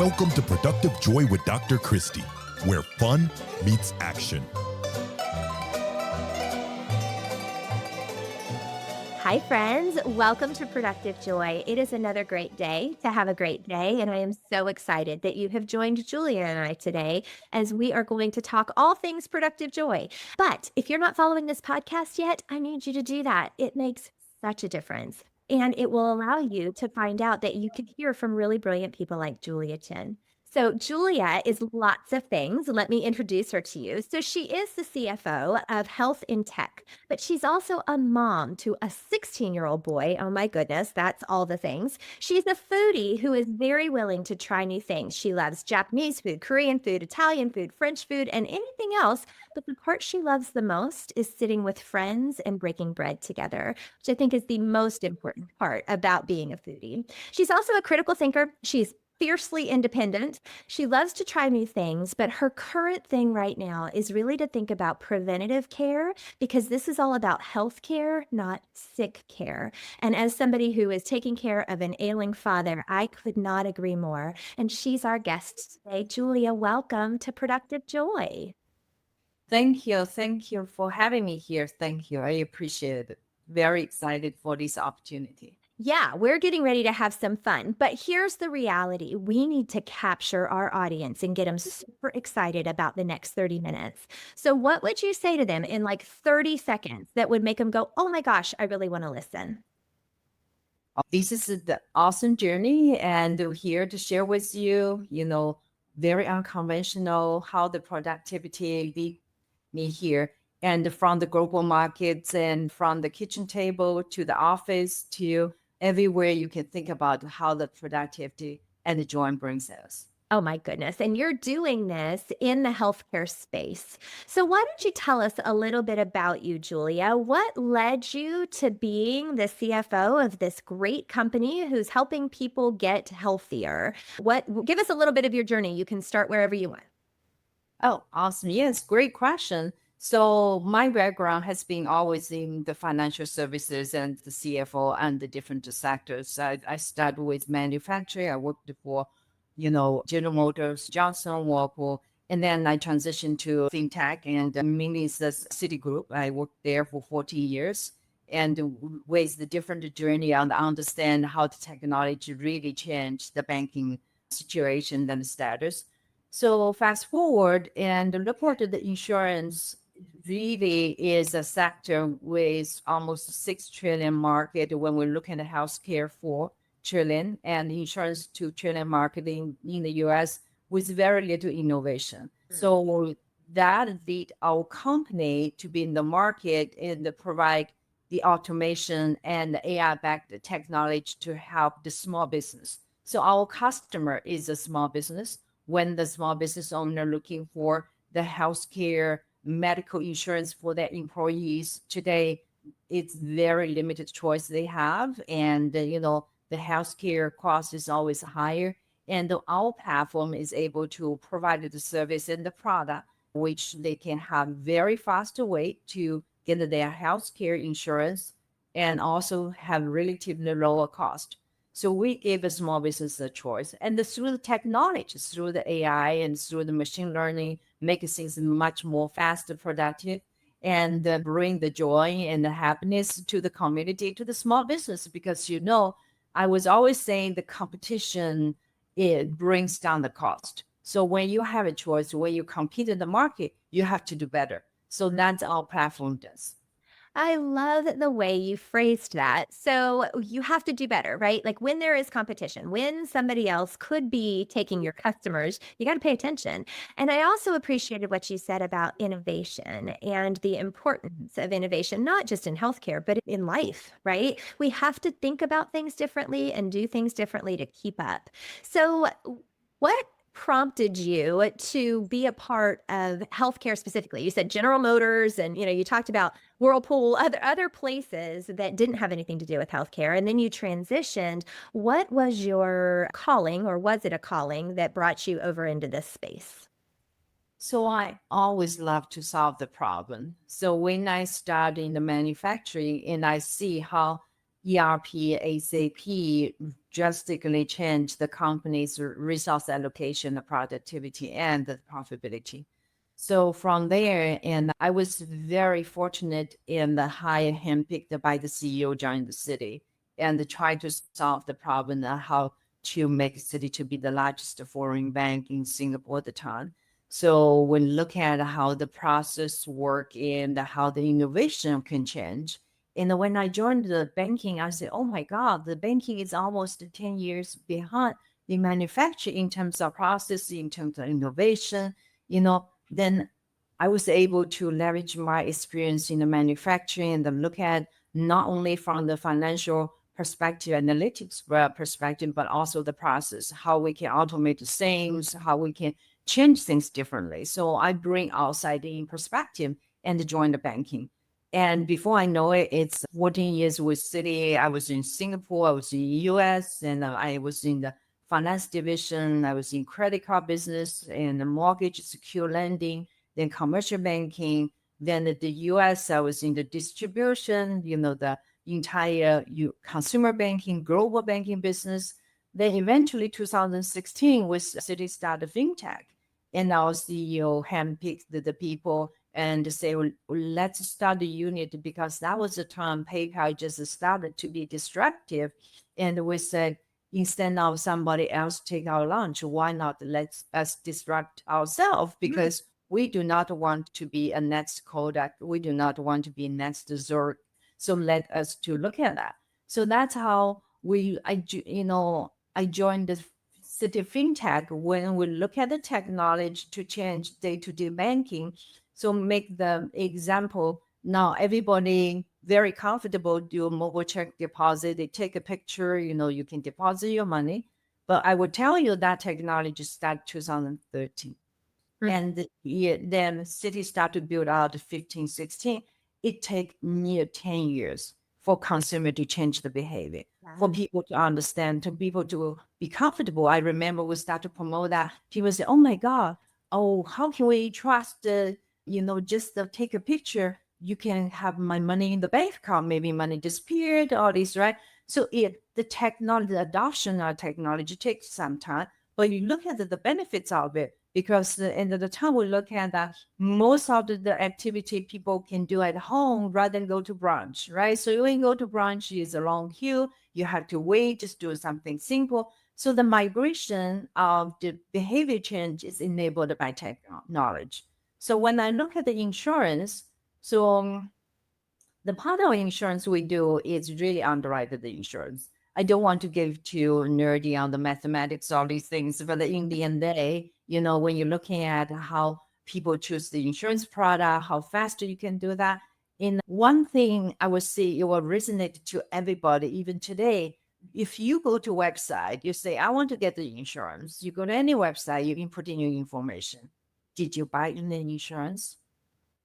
Welcome to Productive Joy with Dr. Christie, where fun meets action. Hi, friends. Welcome to Productive Joy. It is another great day to have a great day, and I am so excited that you have joined Julia and I today as we are going to talk all things productive joy. But if you're not following this podcast yet, I need you to do that. It makes such a difference, and it will allow you to find out that you can hear from really brilliant people like Julia Qian. So Julia is lots of things. Let me introduce her to you. So she is the CFO of Health in Tech, but she's also a mom to a 16-year-old boy. Oh my goodness, that's all the things. She's a foodie who is very willing to try new things. She loves Japanese food, Korean food, Italian food, French food, and anything else. But the part she loves the most is sitting with friends and breaking bread together, which I think is the most important part about being a foodie. She's also a critical thinker. She's fiercely independent. She loves to try new things, but her current thing right now is really to think about preventative care because this is all about health care, not sick care. And as somebody who is taking care of an ailing father, I could not agree more. And she's our guest today. Julia, welcome to Productive Joy. Thank you. Thank you for having me here. Thank you. I appreciate it. Very excited for this opportunity. Yeah, we're getting ready to have some fun, but here's the reality. We need to capture our audience and get them super excited about the next 30 minutes. So what would you say to them in like 30 seconds that would make them go, oh my gosh, I really want to listen? This is the awesome journey, and we're here to share with you, very unconventional how the productivity lead me here. And from the global markets and from the kitchen table to the office to everywhere you can think about how the productivity and the joy brings us. Oh my goodness. And you're doing this in the healthcare space. So why don't you tell us a little bit about you, Julia? What led you to being the CFO of this great company who's helping people get healthier? Give us a little bit of your journey. You can start wherever you want. Oh, awesome. Yes, great question. So my background has been always in the financial services and the CFO and the different sectors. I started with manufacturing. I worked for, General Motors, Johnson, Whirlpool, and then I transitioned to FinTech and mainly it's the Citigroup. I worked there for 40 years and with the different journey and understand how the technology really changed the banking situation and the status. So fast forward and look at the insurance really is a sector with almost 6 trillion market when we're looking at healthcare 4 trillion and insurance 2 trillion market in the US with very little innovation. So that lead our company to be in the market and provide the automation and the AI-backed technology to help the small business. So our customer is a small business when the small business owner looking for the healthcare medical insurance for their employees today, it's very limited choice they have. And, the healthcare cost is always higher. And our platform is able to provide the service and the product, which they can have very fast way to get their healthcare insurance and also have relatively lower cost. So we gave a small business a choice. And through the technology, through the AI and through the machine learning, make things much more faster, productive, and bring the joy and the happiness to the community, to the small business. Because, I was always saying the competition, it brings down the cost. So when you have a choice, when you compete in the market, you have to do better. So that's our platform does. I love the way you phrased that. So you have to do better, right? Like when there is competition, when somebody else could be taking your customers, you got to pay attention. And I also appreciated what you said about innovation and the importance of innovation, not just in healthcare, but in life, right? We have to think about things differently and do things differently to keep up. So, what prompted you to be a part of healthcare specifically? You said General Motors and you talked about Whirlpool, other places that didn't have anything to do with healthcare, and then you transitioned. What was your calling, or was it a calling that brought you over into this space? So I always love to solve the problem. So when I start in the manufacturing and I see how, ERP, ACP drastically changed the company's resource allocation, the productivity, and the profitability. So from there, and I was very fortunate in the hire handpicked by the CEO join the city and try to solve the problem of how to make City to be the largest foreign bank in Singapore at the time. So when look at how the process work and how the innovation can change. And when I joined the banking, I said, oh my God, the banking is almost 10 years behind the manufacturing in terms of process, in terms of innovation, then I was able to leverage my experience in the manufacturing and then look at not only from the financial perspective, analytics perspective, but also the process, how we can automate the things, how we can change things differently. So I bring outside in perspective and join the banking. And before I know it, it's 14 years with Citi. I was in Singapore, I was in the US, and I was in the finance division. I was in credit card business and the mortgage, secure lending, then commercial banking. Then the US, I was in the distribution, the entire consumer banking, global banking business. Then eventually 2016 was Citi started FinTech. And our CEO handpicked the people and say, well, let's start the unit because that was the time PayPal just started to be disruptive. And we said, instead of somebody else take our lunch, why not let's us disrupt ourselves? Because we do not want to be a next Kodak. We do not want to be next Zurich. So let us to look at that. So that's how I joined the Citi FinTech when we look at the technology to change day-to-day banking. So make the example, now everybody very comfortable do a mobile check deposit. They take a picture, you can deposit your money. But I would tell you that technology started 2013. And then Citi started to build out 15, 16. It takes near 10 years for consumer to change the behavior, for people to understand, to people to be comfortable. I remember we started to promote that. People say, oh my God, how can we trust, just take a picture? You can have my money in the bank account, maybe money disappeared, all this, right? So the technology, the adoption of technology takes some time, but you look at the benefits of it, because at the end of the time, we look at that most of the activity people can do at home rather than go to branch, right? So when you go to branch, it's a long queue. You have to wait, just do something simple. So the migration of the behavior change is enabled by technology. So when I look at the insurance, the part of insurance we do is really underwrite the insurance. I don't want to get too nerdy on the mathematics, all these things, but in the end day, when you're looking at how people choose the insurance product, how fast you can do that. In one thing I would say it will resonate to everybody, even today. If you go to a website, you say, I want to get the insurance. You go to any website, you can put in your information. Did you buy any insurance?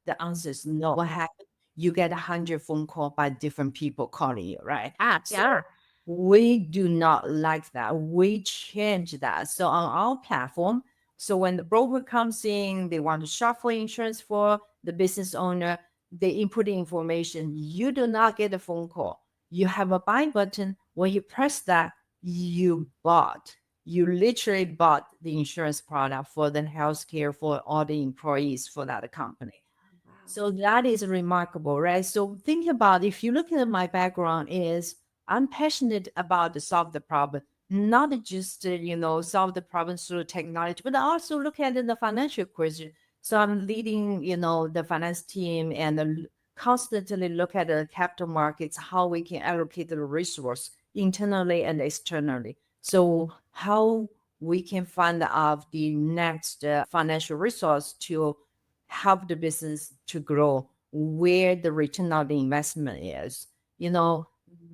The answer is no. What happened? You get 100 phone calls by different people calling you, right? So we do not like that. We change that. So on our platform, so when the broker comes in, they want to shop for insurance for the business owner, they input the information. You do not get a phone call. You have a buy button. When you press that, you literally bought the insurance product for the healthcare for all the employees for that company. So that is remarkable, right? So think about, if you look at my background is I'm passionate about to solve the problem, not just, solve the problem through technology, but also look at the financial question. So I'm leading, the finance team and constantly look at the capital markets, how we can allocate the resource internally and externally. So how we can find out the next financial resource to help the business to grow, where the return of the investment is.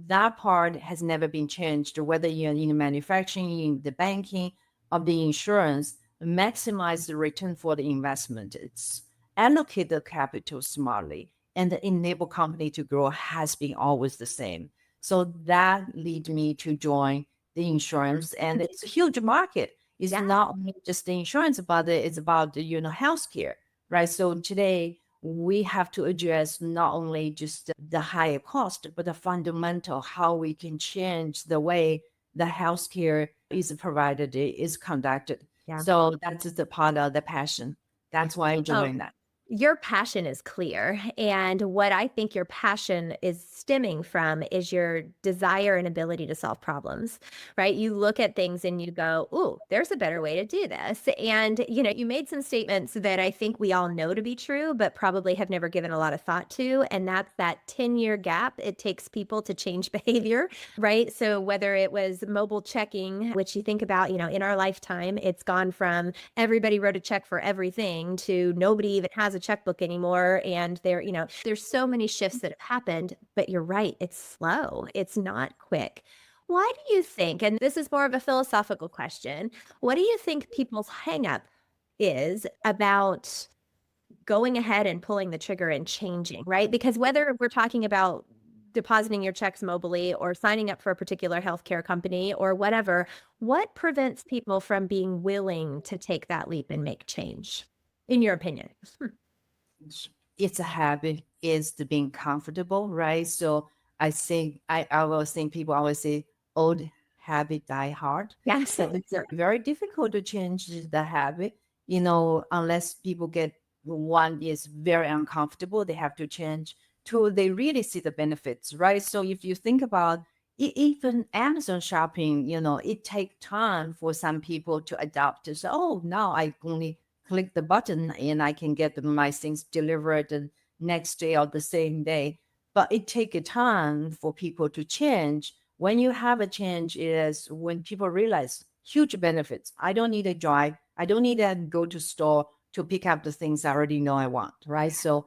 That part has never been changed, whether you're in manufacturing, in the banking, of the insurance, maximize the return for the investment. It's allocate the capital smartly and enable company to grow has been always the same. So that lead me to join the insurance, and it's a huge market. It's not only just the insurance, but it's about healthcare, right? So today we have to address not only just the higher cost, but the fundamental, how we can change the way the healthcare is provided, is conducted. Yeah. So that's the part of the passion. That's why I'm Oh, doing that. your passion is clear. And what I think your passion is stemming from is your desire and ability to solve problems, right? You look at things and you go, ooh, there's a better way to do this. And, you made some statements that I think we all know to be true, but probably have never given a lot of thought to. And that's that 10-year gap it takes people to change behavior, right? So whether it was mobile checking, which you think about, in our lifetime, it's gone from everybody wrote a check for everything to nobody even has a checkbook anymore. And there's so many shifts that have happened, but you're right. It's slow. It's not quick. Why do you think, and this is more of a philosophical question, what do you think people's hang up is about going ahead and pulling the trigger and changing, right? Because whether we're talking about depositing your checks mobily or signing up for a particular healthcare company or whatever, what prevents people from being willing to take that leap and make change, in your opinion? It's a habit, is the being comfortable, right? So I always think people always say old habit die hard. Yes. So it's very difficult to change the habit, unless people get one is very uncomfortable, they have to change. Two, they really see the benefits, right? So if you think about even Amazon shopping, it takes time for some people to adapt to say, oh, now I only click the button and I can get my things delivered the next day or the same day. But it takes time for people to change. When you have a change is when people realize huge benefits. I don't need a drive. I don't need to go to store to pick up the things I already know I want, right? So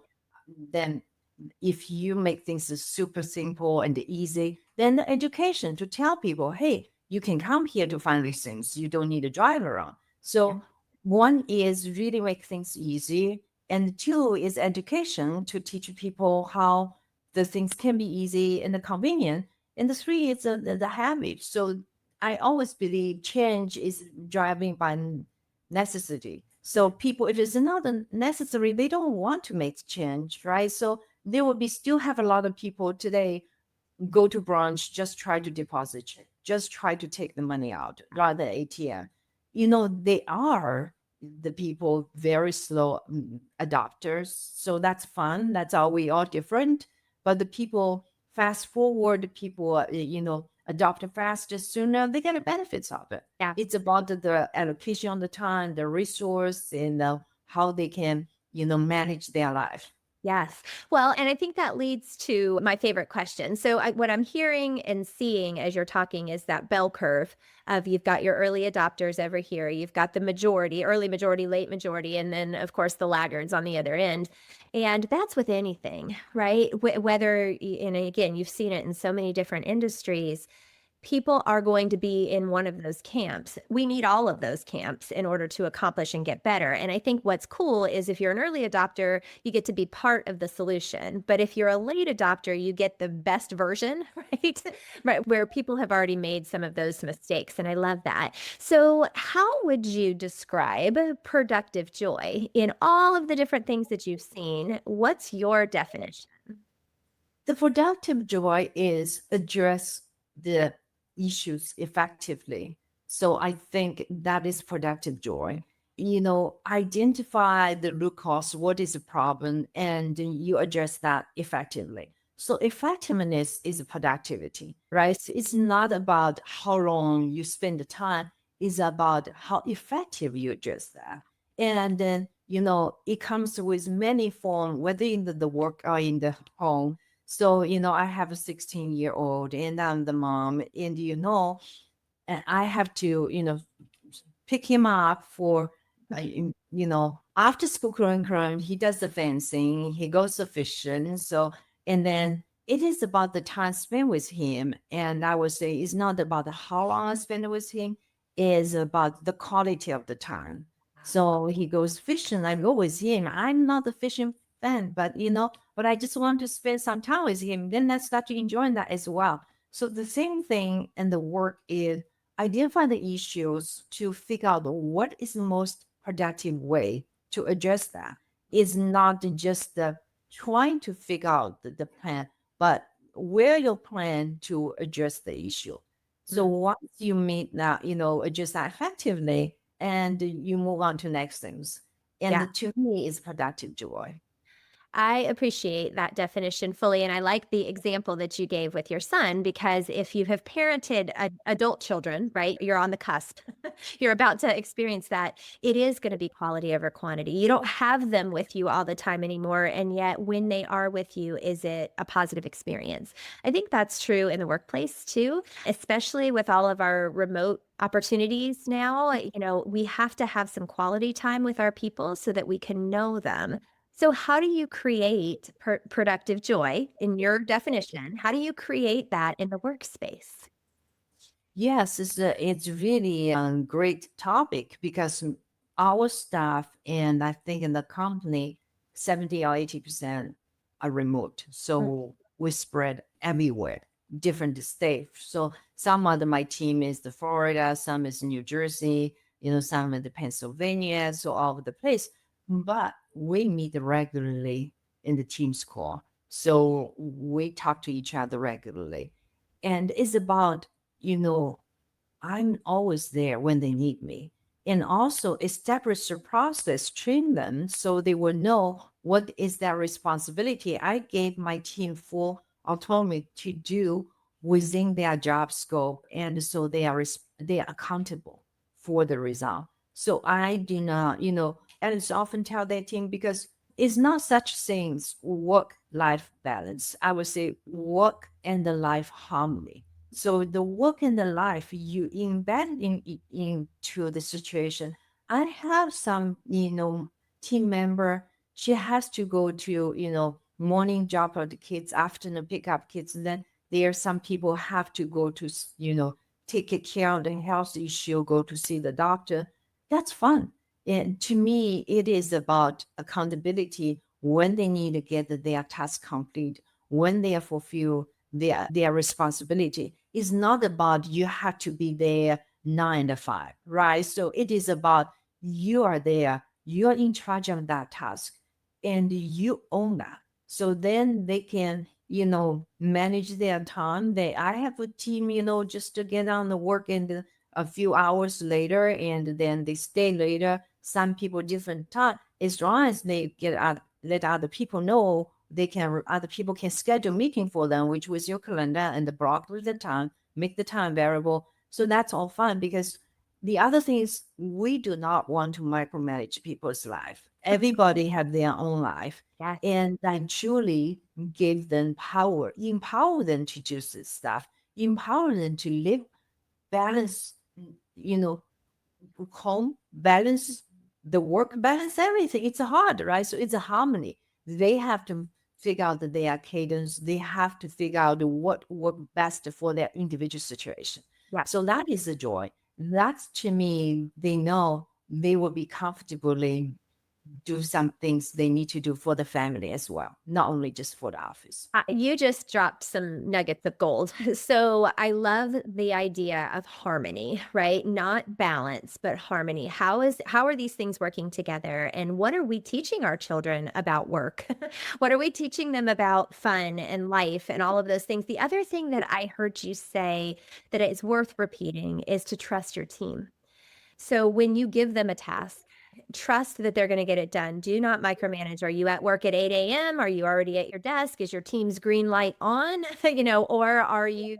then if you make things super simple and easy, then the education to tell people, hey, you can come here to find these things. You don't need to drive around. So one is really make things easy. And two is education to teach people how the things can be easy and convenient. And the three is the habit. So I always believe change is driving by necessity. So people, if it's not necessary, they don't want to make change, right? So there will be still have a lot of people today go to branch, just try to deposit check, just try to take the money out rather than ATM. They are the people very slow adopters. So that's fun. That's how we are different. But the people fast forward, people, adopt it faster, sooner, they get the benefits of it. Yeah. It's about the allocation on the time, the resource, and how they can, manage their life. Yes. Well, and I think that leads to my favorite question. So, what I'm hearing and seeing as you're talking is that bell curve of you've got your early adopters over here, you've got the majority, early majority, late majority, and then, of course, the laggards on the other end. And that's with anything, right? Whether, and again, you've seen it in so many different industries. People are going to be in one of those camps. We need all of those camps in order to accomplish and get better. And I think what's cool is if you're an early adopter, you get to be part of the solution. But if you're a late adopter, you get the best version, right? Right, where people have already made some of those mistakes. And I love that. So, how would you describe productive joy in all of the different things that you've seen? What's your definition? The productive joy is address the issues effectively. So I think that is productive joy. Identify the root cause, what is the problem, and then you address that effectively. So effectiveness is productivity, right? So it's not about how long you spend the time, it's about how effective you address that. And then, it comes with many forms, whether in the work or in the home. So, I have a 16-year-old and I'm the mom, and and I have to, pick him up for, after school curriculum. He does the fencing, he goes to fishing. So, and then it is about the time spent with him. And I would say it's not about how long I spend with him, it's about the quality of the time. So he goes fishing, I go with him. I'm not a fishing fan, but I just want to spend some time with him. Then I start to enjoy that as well. So the same thing in the work is identify the issues to figure out what is the most productive way to address that. is not just trying to figure out the plan, but where your plan to address the issue. So once you meet that, address that effectively, and you move on to next things. Yeah. And to me, is productive joy. I appreciate that definition fully. And I like the example that you gave with your son, because if you have parented adult children, right, you're on the cusp, you're about to experience that, it is going to be quality over quantity. You don't have them with you all the time anymore. And yet, when they are with you, is it a positive experience? I think that's true in the workplace too, especially with all of our remote opportunities now. We have to have some quality time with our people so that we can know them. So, how do you create productive joy in your definition? How do you create that in the workspace? Yes, it's really a great topic because our staff, and I think in the company, 70 or 80% are remote. Mm. So we spread everywhere, different states. So some of my team is the Florida, some is New Jersey, some in the Pennsylvania, so all over the place. But we meet regularly in the Teams call. So we talk to each other regularly. And it's about I'm always there when they need me. And also establish a process, train them so they will know what is their responsibility. I gave my team full autonomy to do within their job scope. And so they are accountable for the result. So I do not, and it's often tell their team because it's not such things work-life balance. I would say work and the life harmony. So the work and the life you embed into the situation. I have some, team member. She has to go to, morning drop off the kids, afternoon pick up kids. And then there are some people have to go to, take care of the health issue, go to see the doctor. That's fun. And to me, it is about accountability when they need to get their task complete, when they are fulfill their responsibility. It's not about you have to be there 9 to 5, right? So it is about you are there, you're in charge of that task, and you own that. So then they can, manage their time. I have a team, just to get on the work and a few hours later, and then they stay later. Some people different time. As long as they get out, let other people know, other people can schedule meeting for them, which was your calendar and the block with the time, make the time variable. So that's all fun because the other thing is we do not want to micromanage people's life. Everybody have their own life. Yes. And I truly give them power, empower them to do this stuff, empower them to live balance, you know, home balance, the work balance, everything. It's hard, right? So it's a harmony. They have to figure out their cadence. They have to figure out what work best for their individual situation. Yeah. So that is the joy. That's to me, they know they will be comfortably do some things they need to do for the family as well, not only just for the office. You just dropped some nuggets of gold. So I love the idea of harmony, right? Not balance, but harmony. How are these things working together? And what are we teaching our children about work? What are we teaching them about fun and life and all of those things? The other thing that I heard you say that is worth repeating is to trust your team. So when you give them a task, trust that they're going to get it done. Do not micromanage. Are you at work at 8 a.m.? Are you already at your desk? Is your team's green light on? Or are you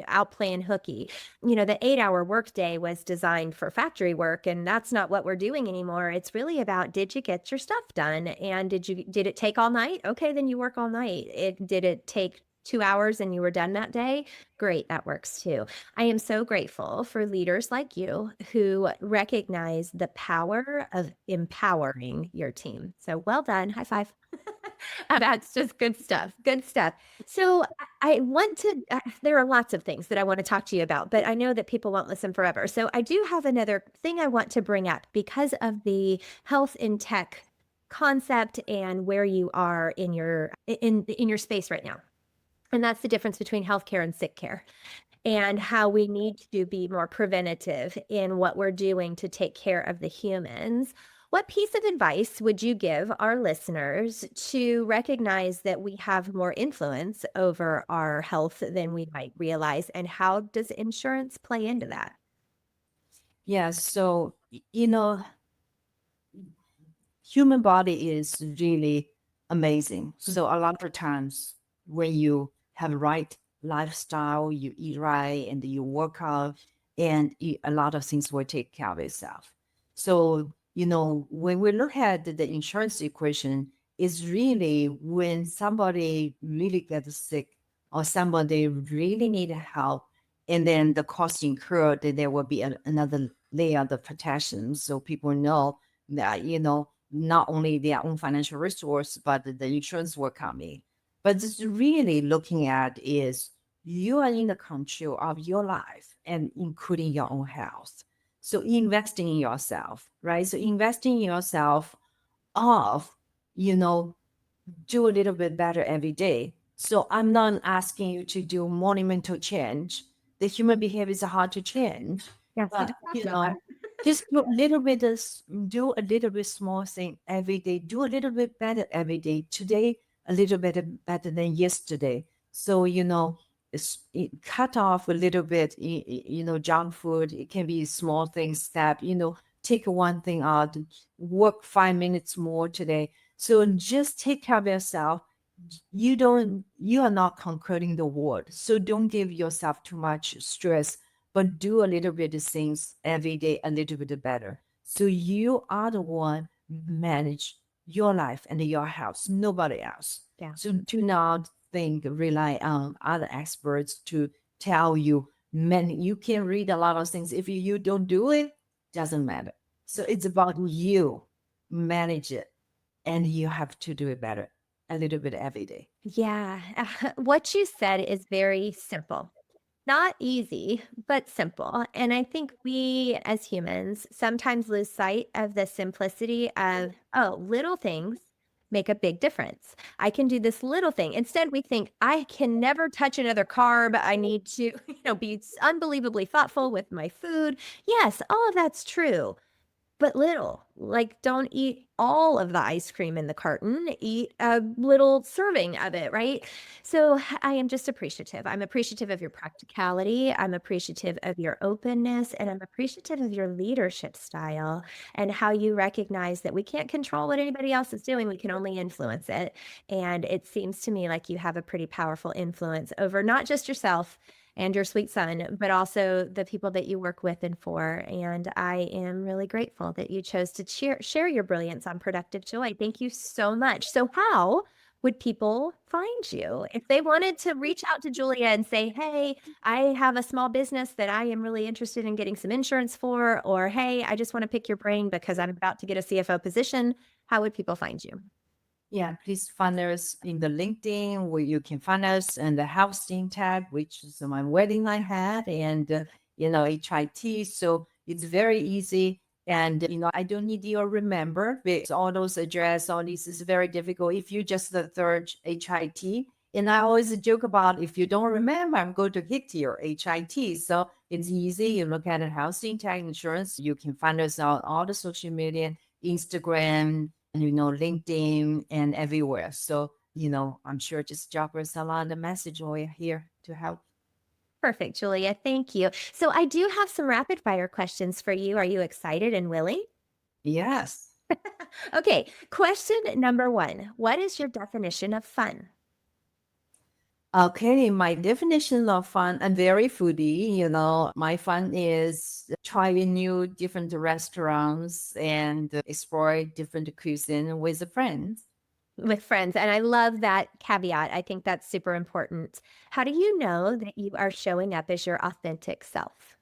out playing hooky? The 8-hour workday was designed for factory work, and that's not what we're doing anymore. It's really about, did you get your stuff done? And did it take all night? Okay, then you work all night. Did it take 2 hours and you were done that day? Great, that works too. I am so grateful for leaders like you who recognize the power of empowering your team. So well done. High five. That's just good stuff. Good stuff. So I want to, there are lots of things that I want to talk to you about, but I know that people won't listen forever. So I do have another thing I want to bring up because of the health in tech concept and where you are in your space right now. And that's the difference between healthcare and sick care, and how we need to be more preventative in what we're doing to take care of the humans. What piece of advice would you give our listeners to recognize that we have more influence over our health than we might realize? And how does insurance play into that? Yeah, so human body is really amazing. So a lot of times when you have right lifestyle, you eat right and you work out, and a lot of things will take care of itself. So, when we look at the insurance equation, is really when somebody really gets sick or somebody really need help, and then the cost incurred, then there will be another layer of protection. So people know that, not only their own financial resource, but the insurance will come in. But just really looking at is you are in the control of your life and including your own health. So investing in yourself, right? So investing in yourself of, you know, do a little bit better every day. So I'm not asking you to do monumental change. The human behavior is hard to change, Yes, we but just talked about that. just do a little bit of, do a little bit small thing every day. Do a little bit better every day. Today, a little bit better than yesterday. So cut off a little bit. Junk food. It can be small things that take one thing out. Work 5 minutes more today. So just take care of yourself. You are not conquering the world. So don't give yourself too much stress, but do a little bit of things every day, a little bit better. So you are the one manage your life and your house, nobody else. Yeah. So do not rely on other experts to tell you. You can read a lot of things. If you don't do it, doesn't matter. So it's about you manage it, and you have to do it better a little bit every day. Yeah. What you said is very simple. Not easy, but simple. And I think we as humans sometimes lose sight of the simplicity of, oh, little things make a big difference. I can do this little thing. Instead, we think I can never touch another carb. I need to, be unbelievably thoughtful with my food. Yes, all of that's true. But little, like, don't eat all of the ice cream in the carton, eat a little serving of it, right? So I am just appreciative. I'm appreciative of your practicality. I'm appreciative of your openness, and I'm appreciative of your leadership style and how you recognize that we can't control what anybody else is doing. We can only influence it. And it seems to me like you have a pretty powerful influence over not just yourself and your sweet son, but also the people that you work with and for. And I am really grateful that you chose to share your brilliance on Productive Joy. Thank you so much. So how would people find you if they wanted to reach out to Julia and say, hey, I have a small business that I am really interested in getting some insurance for, or hey, I just want to pick your brain because I'm about to get a CFO position? How would people find you? Yeah, please find us in the LinkedIn, where you can find us in the housing tab, which is my wedding I had, and HIT. So it's very easy. And I don't need you to remember because all those address, all this is very difficult. If you just search HIT, and I always joke about if you don't remember, I'm going to hit your HIT. So it's easy. You look at it, housing tech insurance. You can find us on all the social media, Instagram, LinkedIn, and everywhere. So, I'm sure just drop us a lot of message. We're here to help. Perfect, Julia. Thank you. So I do have some rapid fire questions for you. Are you excited and willing? Yes. Okay. Question number one. What is your definition of fun? Okay, my definition of fun, I'm very foodie. My fun is trying new different restaurants and explore different cuisine with friends. With friends. And I love that caveat. I think that's super important. How do you know that you are showing up as your authentic self?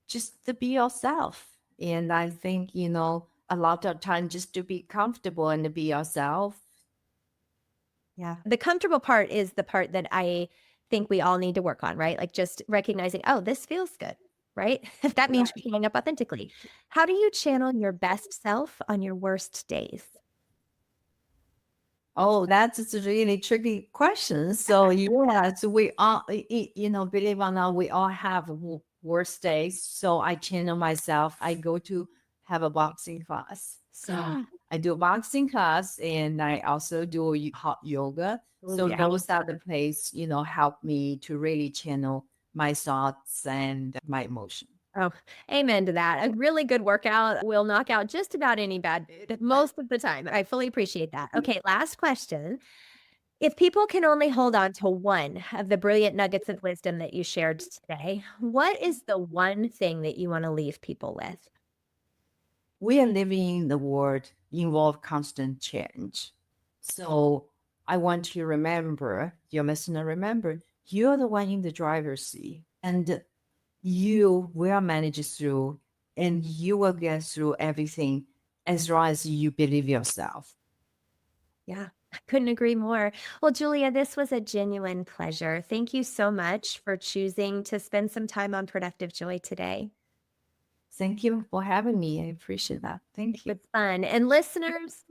Just to be yourself. And I think, a lot of time just to be comfortable and to be yourself. Yeah. The comfortable part is the part that I think we all need to work on, right? Like just recognizing, oh, this feels good, right? That means you're showing up authentically. How do you channel your best self on your worst days? Oh, that's a really tricky question. So yes, we all, believe it or not, we all have worst days. So I channel myself. I go to have a boxing class. So I do boxing class and I also do hot yoga. So Yeah. those are the place, help me to really channel my thoughts and my emotion. Oh, amen to that. A really good workout will knock out just about any bad mood most of the time. I fully appreciate that. Okay, last question. If people can only hold on to one of the brilliant nuggets of wisdom that you shared today, what is the one thing that you want to leave people with? We are living in the world involve constant change. So I want you to remember, your listener, remember, you're the one in the driver's seat and you will manage through and you will get through everything as long as you believe yourself. Yeah, I couldn't agree more. Well, Julia, this was a genuine pleasure. Thank you so much for choosing to spend some time on Productive Joy today. Thank you for having me. I appreciate that. Thank you. It's fun. And listeners,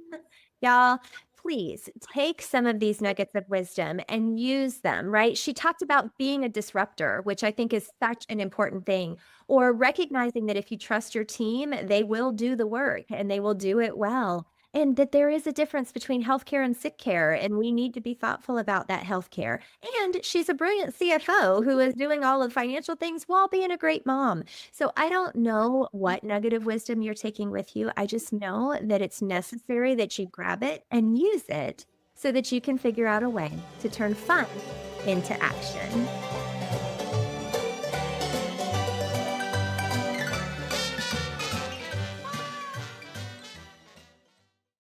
y'all, please take some of these nuggets of wisdom and use them, right? She talked about being a disruptor, which I think is such an important thing, or recognizing that if you trust your team, they will do the work and they will do it well. And that there is a difference between healthcare and sick care, and we need to be thoughtful about that healthcare. And she's a brilliant CFO who is doing all of financial things while being a great mom. So I don't know what nugget of wisdom you're taking with you. I just know that it's necessary that you grab it and use it so that you can figure out a way to turn fun into action.